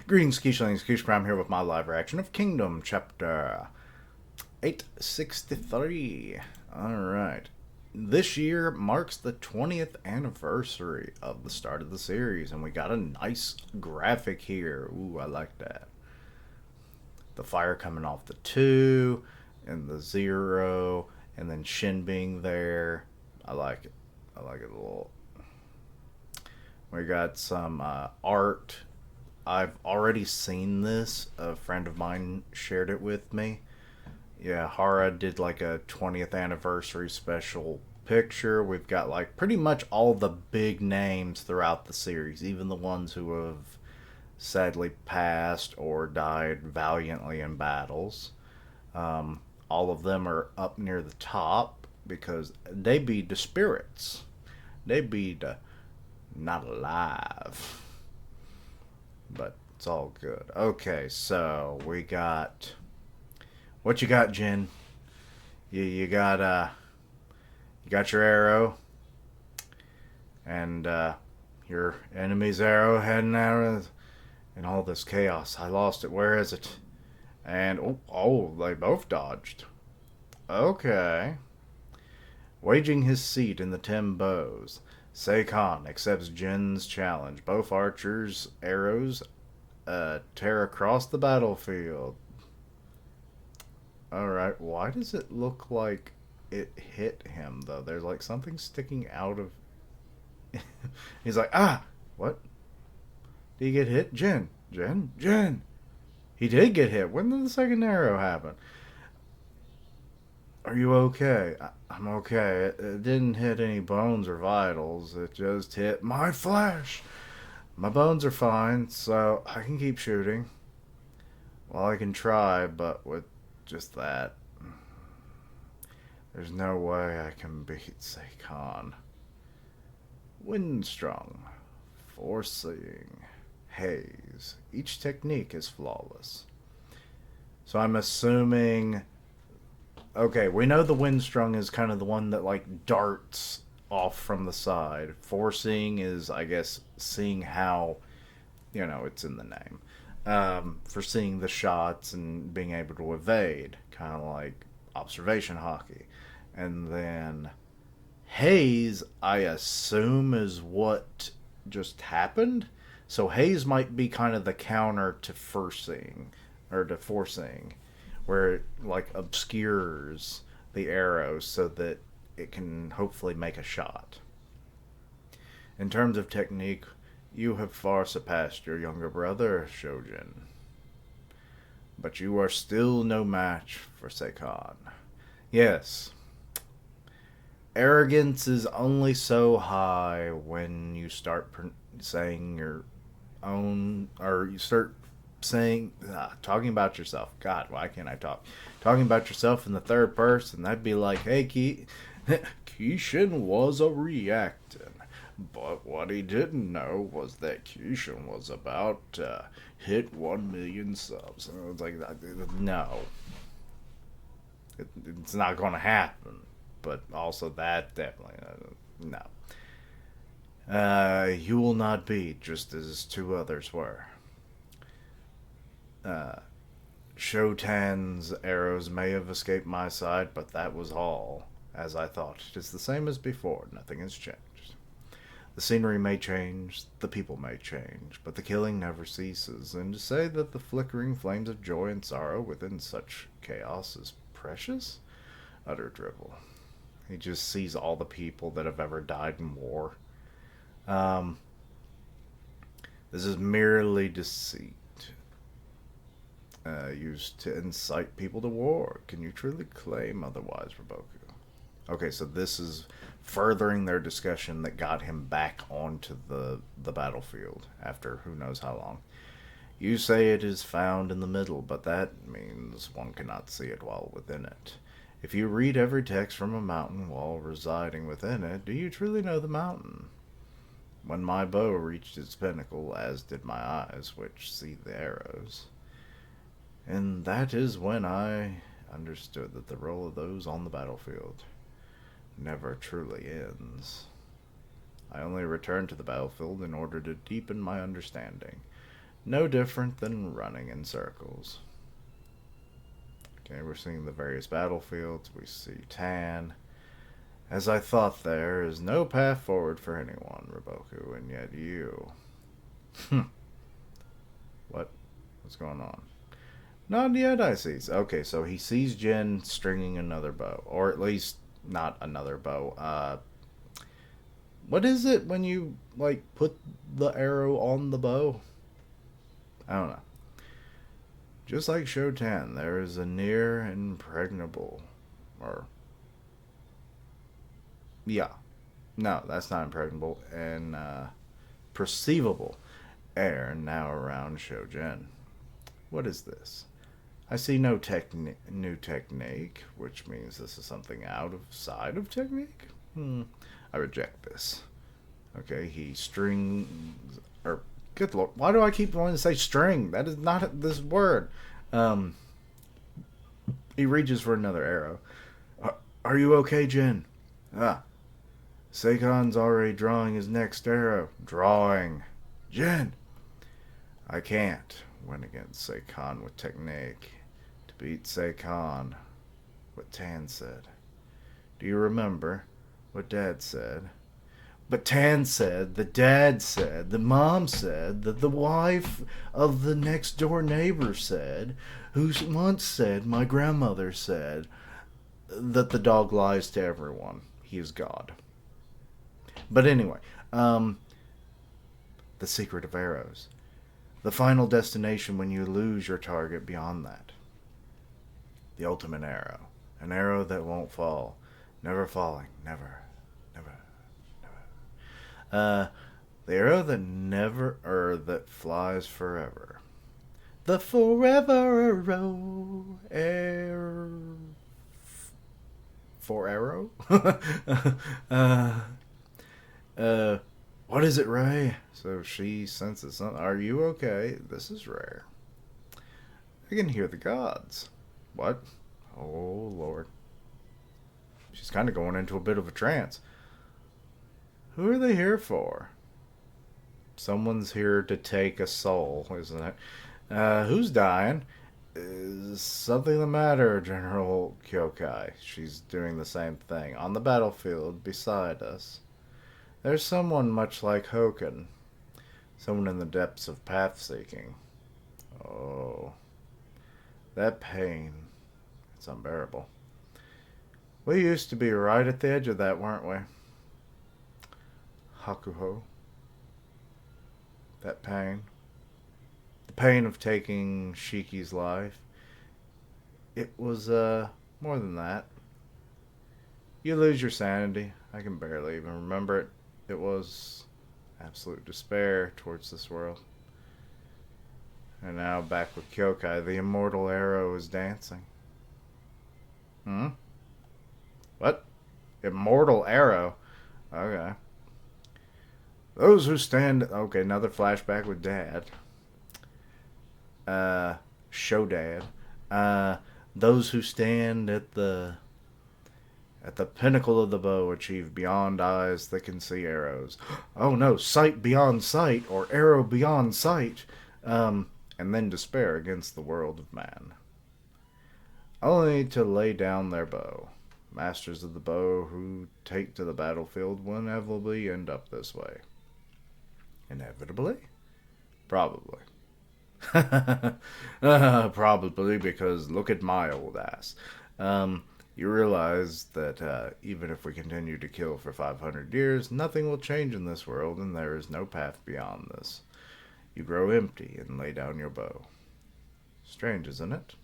Greetings, Keishlings. Keish Prime here with my live reaction of Kingdom Chapter 863. Alright. This year marks the 20th anniversary of the start of the series, and we got a nice graphic here. Ooh, I like that. The fire coming off the 2, and the 0, and then Shin being there. I like it. I like it a little. We got some art. I've already seen this. A friend of mine shared it with me. Yeah, Hara did like a 20th anniversary special picture. We've got like pretty much all the big names throughout the series, even the ones who have sadly passed or died valiantly in battles. All of them are up near the top because they be the spirits. They be the not alive. But it's all good. Okay, so we got what you got, Jin? You got your arrow and your enemy's arrow heading out of in all this chaos. I lost it. Where is it? And they both dodged. Okay. Waging his seat in the 10 bows, Seikon accepts Jin's challenge. Both archers' arrows tear across the battlefield. Alright, why does it look like it hit him, though? There's like something sticking out of... He's like, ah! What? Did he get hit? Jin! He did get hit. When did the second arrow happen? Are you okay? I'm okay. It didn't hit any bones or vitals. It just hit my flesh. My bones are fine, so I can keep shooting. Well, I can try, but with just that, there's no way I can beat Seikon. Windstrung, Foreseeing, Haze. Each technique is flawless. So I'm assuming... Okay, we know the Windstrung is kind of the one that, like, darts off from the side. Foreseeing is, I guess, seeing how, it's in the name. For seeing the shots and being able to evade. Kind of like observation hockey. And then Haze, I assume, is what just happened. So Haze might be kind of the counter to foreseeing, or to foreseeing, where it like obscures the arrow so that it can hopefully make a shot. In terms of technique, you have far surpassed your younger brother, Shojin. But you are still no match for Seikon. Yes, arrogance is only so high when you start saying your own, or you start saying, talking about yourself. God, why can't I talk? Talking about yourself in the third person. That'd be like, hey, Kishin was a reactant. But what he didn't know was that Kishin was about to hit 1 million subs. And I was like, no. It's not going to happen. But also that definitely, no. You will not be just as 2 others were. Shotan's arrows may have escaped my side, but that was all. As I thought, it is the same as before. Nothing has changed. The scenery may change, the people may change, but the killing never ceases, and to say that the flickering flames of joy and sorrow within such chaos is precious? Utter drivel. He just sees all the people that have ever died in war. This is merely deceit. Used to incite people to war. Can you truly claim otherwise, Roboku? Okay, so this is furthering their discussion that got him back onto the battlefield after who knows how long. You say it is found in the middle, but that means one cannot see it while within it. If you read every text from a mountain while residing within it, do you truly know the mountain? When my bow reached its pinnacle, as did my eyes, which see the arrows. And that is when I understood that the role of those on the battlefield never truly ends. I only return to the battlefield in order to deepen my understanding, No different than running in circles. Okay, we're seeing the various battlefields. We see Tan. As I thought, there is no path forward for anyone, Raboku, and yet you. What? What's going on? Not yet, I see. Okay, so he sees Jin stringing another bow. Or at least, not another bow. What is it when you, like, put the arrow on the bow? I don't know. Just like Shotan, there is a near impregnable. Or. Yeah. No, that's not impregnable. And, perceivable air now around Shojin. What is this? I see no new technique, which means this is something outside of technique. I reject this. Okay, he strings, or good lord, why do I keep wanting to say string? That is not this word. Um, he reaches for another arrow. Are you okay, Jin? Ah, Seikan's already drawing his next arrow. Drawing. Jin! I can't win against Seikan with technique. To beat Seikan, what Tan said. Do you remember what Dad said? But Tan said, the dad said, the mom said, that the wife of the next door neighbor said, who once said, my grandmother said, that the dog lies to everyone. He is God. But anyway, the secret of arrows. The final destination when you lose your target beyond that. The ultimate arrow. An arrow that won't fall. Never falling. Never. Never. The arrow that never, that flies forever. The forever arrow. For arrow? What is it, Ray? So she senses something. Are you okay? This is rare. I can hear the gods. What? Oh, Lord. She's kind of going into a bit of a trance. Who are they here for? Someone's here to take a soul, isn't it? Who's dying? Is something the matter, General Kyokai? She's doing the same thing. On the battlefield, beside us. There's someone much like Hoken. Someone in the depths of path-seeking. Oh. That pain. It's unbearable. We used to be right at the edge of that, weren't we? Hakuho. That pain. The pain of taking Shiki's life. It was, more than that. You lose your sanity. I can barely even remember it. It was absolute despair towards this world. And now back with Kyokai, the immortal arrow is dancing. What? Immortal arrow? Okay. Those who stand... Okay, another flashback with Dad. Show Dad. Those who stand at the pinnacle of the bow achieve beyond eyes that can see arrows. Oh no, sight beyond sight, or arrow beyond sight. And then despair against the world of man. Only to lay down their bow. Masters of the bow who take to the battlefield will inevitably end up this way. Inevitably? Probably. Probably, because look at my old ass. You realize that even if we continue to kill for 500 years, nothing will change in this world, and there is no path beyond this. You grow empty and lay down your bow. Strange, isn't it?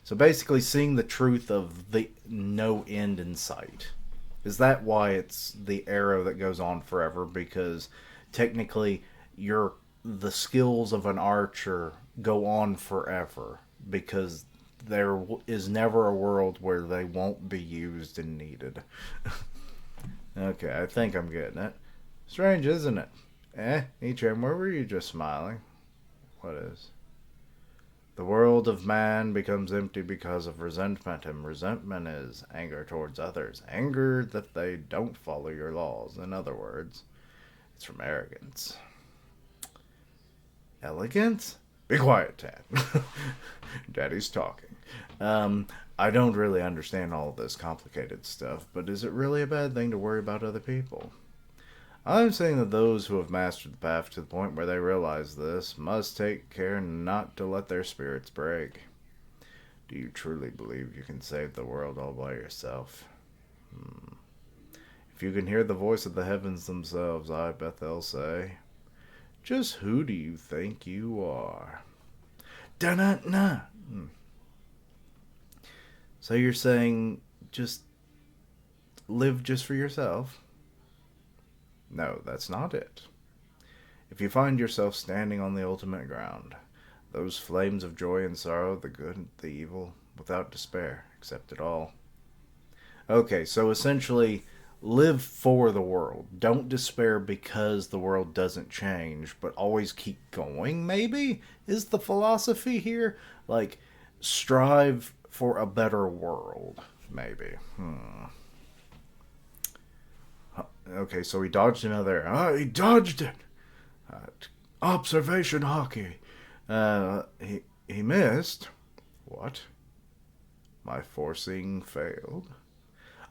So basically, seeing the truth of the no end in sight. Is that why it's the arrow that goes on forever? Because technically, the skills of an archer go on forever, because there is never a world where they won't be used and needed. Okay, I think I'm getting it. Strange, isn't it? Nichan, where were you just smiling? What is? The world of man becomes empty because of resentment, and resentment is anger towards others. Anger that they don't follow your laws. In other words, it's from arrogance. Elegance? Be quiet, Tad. Daddy's talking. I don't really understand all this complicated stuff, but is it really a bad thing to worry about other people? I'm saying that those who have mastered the path to the point where they realize this must take care not to let their spirits break. Do you truly believe you can save the world all by yourself? If you can hear the voice of the heavens themselves, I bet they'll say, just who do you think you are? Da-na-na. So you're saying just live just for yourself? No, that's not it. If you find yourself standing on the ultimate ground, those flames of joy and sorrow, the good and the evil, without despair, accept it all. Okay, so essentially, live for the world. Don't despair because the world doesn't change, but always keep going, maybe? Is the philosophy here? Like, strive for a better world, maybe. Okay, so he dodged another. He dodged it! Observation hockey. He missed. What? My forcing failed.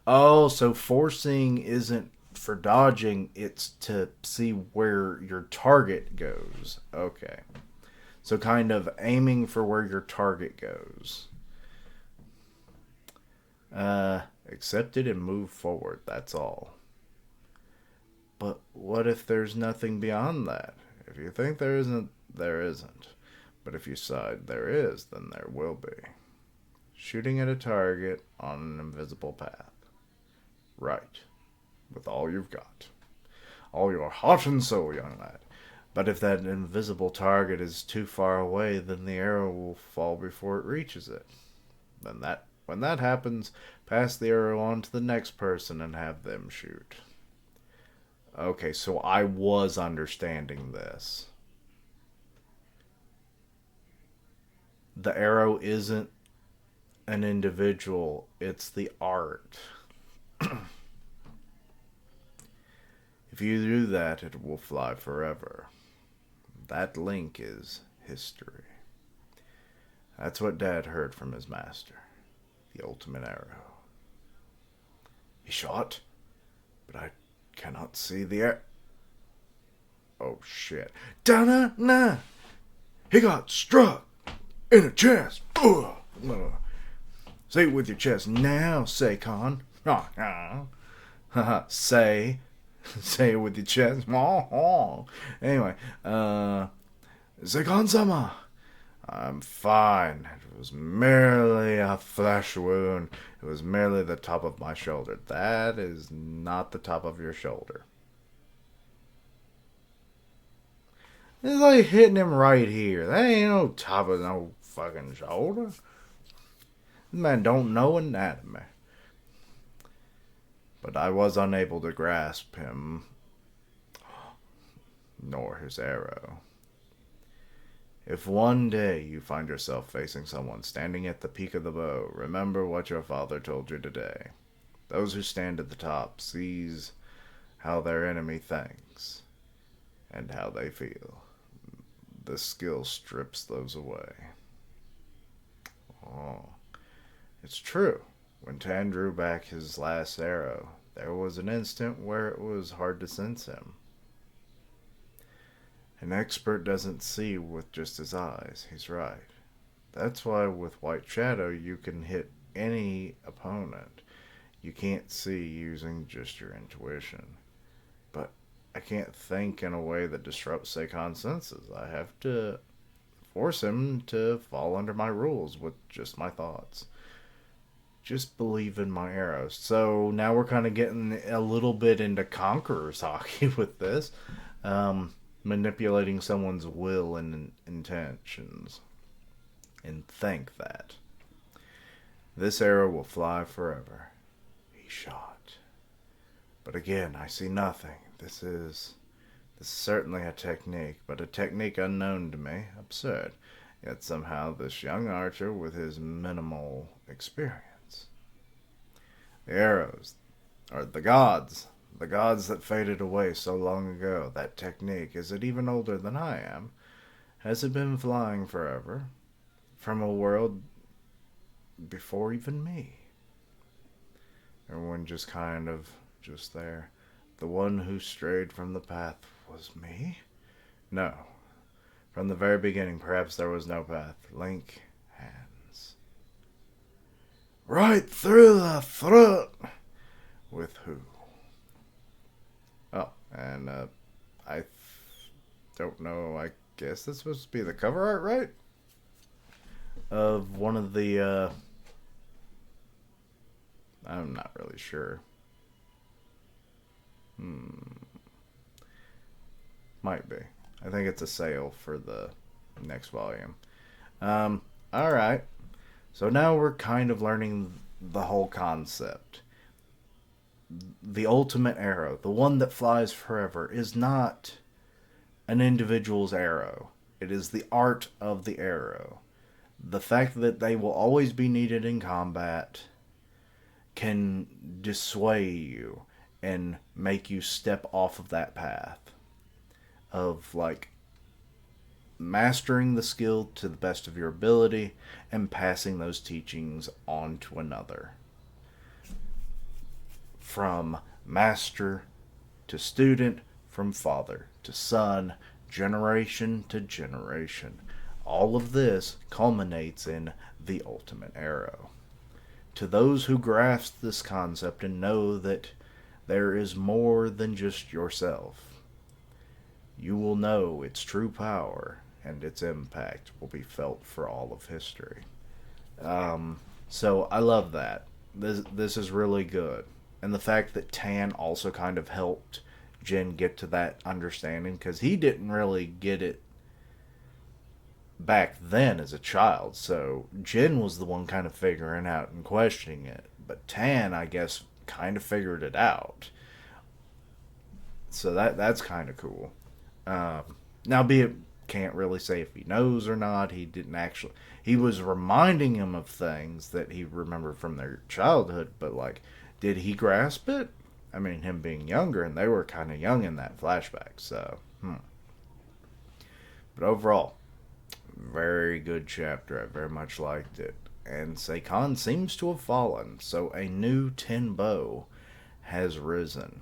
Oh, so forcing isn't for dodging, it's to see where your target goes. Okay. So kind of aiming for where your target goes. Accept it and move forward, that's all. But what if there's nothing beyond that? If you think there isn't, there isn't. But if you decide there is, then there will be. Shooting at a target on an invisible path. Right. With all you've got. All your heart and soul, young lad. But if that invisible target is too far away, then the arrow will fall before it reaches it. When that happens, pass the arrow on to the next person and have them shoot. Okay, so I was understanding this. The arrow isn't an individual, it's the art. If you do that, it will fly forever. That link is history. That's what Dad heard from his master, the ultimate arrow. He shot, but I cannot see the arrow. Oh shit. Da-na-na! He got struck in the chest. Say it with your chest now, Seikon. Say it with your chest. Anyway, Seikon-sama. I'm fine. It was merely a flesh wound. It was merely the top of my shoulder. That is not the top of your shoulder. It's like hitting him right here. That ain't no top of no fucking shoulder. This man don't know anatomy. But I was unable to grasp him, nor his arrow. If one day you find yourself facing someone standing at the peak of the bow, remember what your father told you today. Those who stand at the top sees how their enemy thinks and how they feel. The skill strips those away. Oh, it's true. When Tan drew back his last arrow, there was an instant where it was hard to sense him. An expert doesn't see with just his eyes. He's right. That's why with White Shadow you can hit any opponent. You can't see using just your intuition. But I can't think in a way that disrupts Seikon's senses. I have to force him to fall under my rules with just my thoughts. Just believe in my arrows. So now we're kind of getting a little bit into Conqueror's hockey with this. Manipulating someone's will and intentions. And think that. This arrow will fly forever. He shot. But again, I see nothing. This is certainly a technique, but a technique unknown to me. Absurd. Yet somehow this young archer with his minimal experience. The arrows are the gods. The gods that faded away so long ago. That technique, is it even older than I am? Has it been flying forever? From a world before even me? Everyone just kind of just there. The one who strayed from the path was me? No. From the very beginning, perhaps there was no path. Link hands. Right through the throat! With who? Oh, and I don't know. I guess that's supposed to be the cover art, right? Of one of the, I'm not really sure. Might be. I think it's a sale for the next volume. Alright. So now we're kind of learning the whole concept. The ultimate arrow, the one that flies forever, is not an individual's arrow. It is the art of the arrow. The fact that they will always be needed in combat can dissuade you and make you step off of that path of like mastering the skill to the best of your ability and passing those teachings on to another. From master to student, from father to son, generation to generation. All of this culminates in the ultimate arrow. To those who grasp this concept and know that there is more than just yourself, you will know its true power and its impact will be felt for all of history. So I love that. This is really good. And the fact that Tan also kind of helped Jin get to that understanding, because he didn't really get it back then as a child. So Jin was the one kind of figuring out and questioning it. But Tan, I guess, kind of figured it out. So that's kind of cool. Now, be it can't really say if he knows or not. He didn't actually. He was reminding him of things that he remembered from their childhood, but like, did he grasp it? I mean, him being younger, and they were kind of young in that flashback. So, But overall, very good chapter. I very much liked it. And Seikon seems to have fallen, so a new Ten Bow has risen.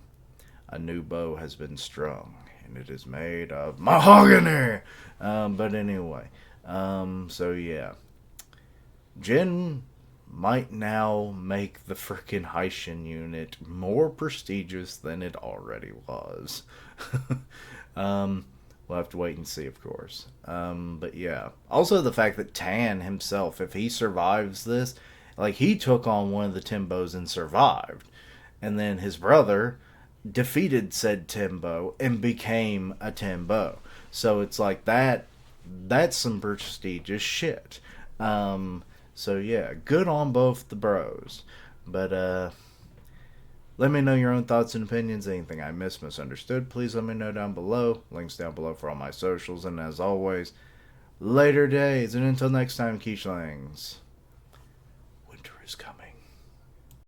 A new bow has been strung, and it is made of mahogany. But anyway, so yeah, Jin might now make the frickin' Haishin unit more prestigious than it already was. We'll have to wait and see, of course. But yeah, also the fact that Tan himself, if he survives this, like he took on one of the Timbos and survived, and then his brother defeated said Timbo and became a Timbo. So it's like that's some prestigious shit. So yeah, good on both the bros. But let me know your own thoughts and opinions. Anything I misunderstood, please let me know down below. Links down below for all my socials. And as always, later days. And until next time, Keishlings, winter is coming.